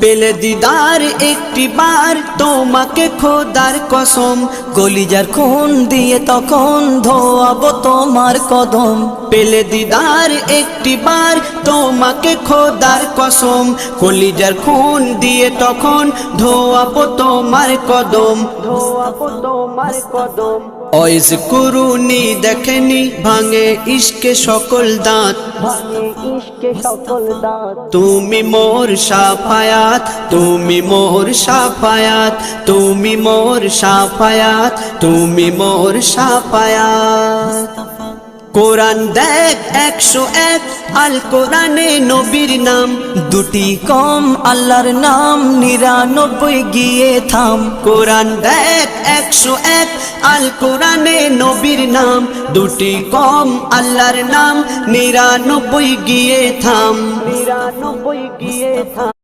পেলে দিদার একটি বার তোমাকে খোদার কসম, কলিজার খুন দিয়ে তখন ধোয়াবো তোমার কদম। পেলে দিদার একটি বার তোমাকে খোদার কসম, কলিজার খুন দিয়ে তখন ধোয়াবো তোমার কদম, ধোয়াবো তোমার কদম। ওয়াইজ কুরুনি দেখেনি ভাঙে ইশকে সকল দাঁত, ভাঙে ইশকে সকল দাঁত। তুমি মোর শাফায়াত, তুমি মোর শাফায়াত, তুমি মোর শাফায়াত, তুমি মোর শাফায়াত। কোরআন দেখ 101 আল কোরআনে নবীর নাম, দুটি কম আল্লাহর নাম 99 গিয়ে থাম। কোরআন দেখ 101 আল কোরআনে নবীর নাম, দুটি কম আল্লাহর নাম 99 গিয়ে থাম, 99 গিয়ে থাম।